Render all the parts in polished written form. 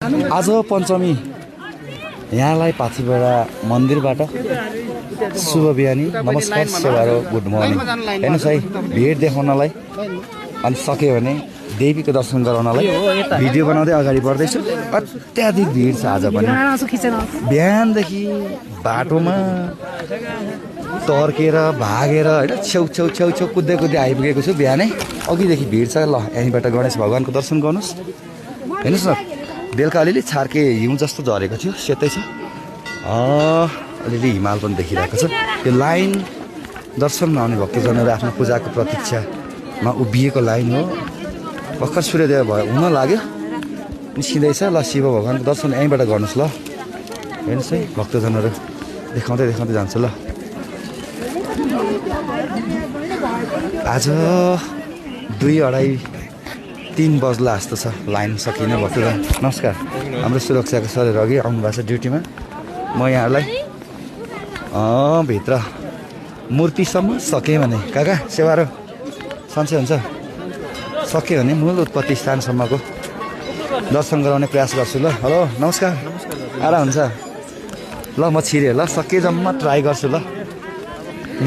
आज पञ्चमी यहाँलाई पाथिभरा मन्दिरबाट शुभ बिहानी नमस्कार सेवारो गुड मर्निङ। हेर्नुहोस् है भिड देखाउनलाई अनि सक्यो भने देवीको दर्शन गराउनलाई भिडियो बनाउँदै अगाडि बढ्दैछु। अत्याधिक भिड छ आज पनि। बिहानदेखि बाटोमा तर्केर भागेर होइन छेउ कुद्दै आइपुगेको छु। बिहानै अघिदेखि भिड छ। ल यहीँबाट गणेश भगवानको दर्शन गर्नुहोस्। हेर्नुहोस् न बेलुका अलिअलि छार्के हिउँ जस्तो झरेको थियो, सेतै छ। अलिअलि हिमाल पनि देखिरहेको छ। यो लाइन दर्शनमा आउने भक्तजनहरू आफ्नो पूजाको प्रतीक्षामा उभिएको लाइन हो। भर्खर सूर्योदय भयो, हुन लाग्यो, निस्किँदैछ। ल शिव भगवानको दर्शन यहीँबाट गर्नुहोस्। ल हेर्नुहोस् है भक्तजनहरू देखाउँदै जान्छु। ल आज 2-2:30 बज्ला जस्तो छ। लाइन सकिने भक्तजन नमस्कार। हाम्रो सुरक्षाको सरहरू अघि आउनु भएको छ ड्युटीमा। म यहाँहरूलाई भित्र मूर्तिसम्म सकेँ भने काका सेवारो सन्चै हुन्छ, सक्यो भने मूल उत्पत्ति स्थानसम्मको दर्शन गराउने प्रयास गर्छु। ल हेलो नमस्कार, आराम हुन्छ। ल म छिरेँ। ल सके जम्मा ट्राई गर्छु। ल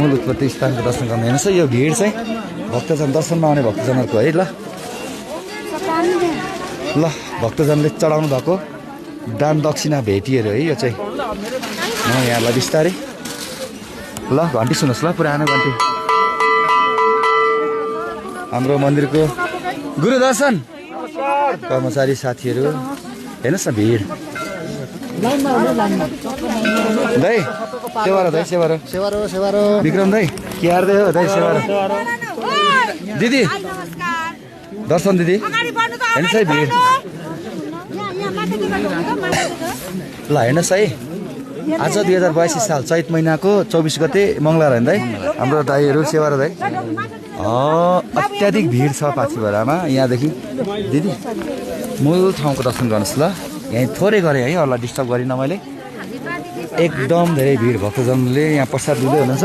मूल उत्पत्ति स्थानको दर्शन गर्नु। हेर्नुहोस् है यो भिड चाहिँ भक्तजन दर्शनमा आउने भक्तजनहरूको है। ल भक्तजनले चढाउनु भएको दान दक्षिणा भेटिएर है यो चाहिँ। म यहाँलाई बिस्तारै ल घन्टी सुन्नुहोस्। ल पुरानो घन्टी हाम्रो मन्दिरको गुरु दर्शन कर्मचारी साथीहरू हेर्नुहोस् न भिड। दाइ सेवारो विक्रम दाइ के हार्दै हो दाइ सेवारो दिदी दर्शन दिदी हेर्नुहोस् है भिड। ल हेर्नुहोस् है आज 2082 साल चैत महिनाको 24 गते मङ्गलबार होइन दाइ। हाम्रो दाइहरू सेवारो दाइ अत्याधिक भिड छ पाथिभरामा। यहाँदेखि दिदी मूल ठाउँको दर्शन गर्नुहोस्। ल यहीँ थोरै गरेँ है, अरूलाई डिस्टर्ब गरिनँ मैले। एकदम धेरै भिड भक्तजनले यहाँ प्रसाद दिँदै हुनुहुन्छ।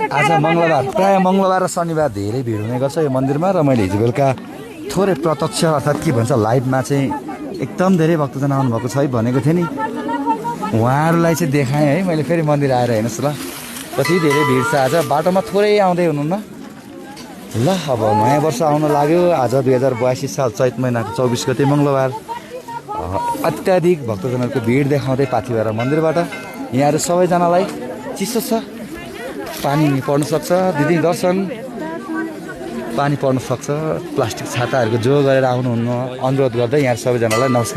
आज मङ्गलबार, प्रायः मङ्गलबार र शनिबार धेरै भिड हुने गर्छ यो मन्दिरमा। र मैले हिजो बेलुका थोरै प्रत्यक्ष अर्थात् के भन्छ लाइभमा चाहिँ एकदम धेरै भक्तजन आउनुभएको छ है भनेको थिएँ नि, उहाँहरूलाई चाहिँ देखाएँ है मैले। फेरि मन्दिर आएर हेर्नुहोस् ल कति धेरै भिड छ। आज बाटोमा थोरै आउँदै हुनुहुन्न। ल अब नयाँ वर्ष आउन लाग्यो। आज 2082 साल चैत महिनाको 24 गते मङ्गलबार। अत्याधिक भक्तजनहरूको भिड देखाउँदै पाथिभरा मन्दिरबाट यहाँहरू सबैजनालाई चिसो छ, पानी पर्न सक्छ। दिदी दर्शन पानी पर्न सक्छ। प्लास्टिक छाताहरूको जो गरेर आउनुहुन्न अनुरोध गर्दै यहाँ सबैजनालाई नमस्कार।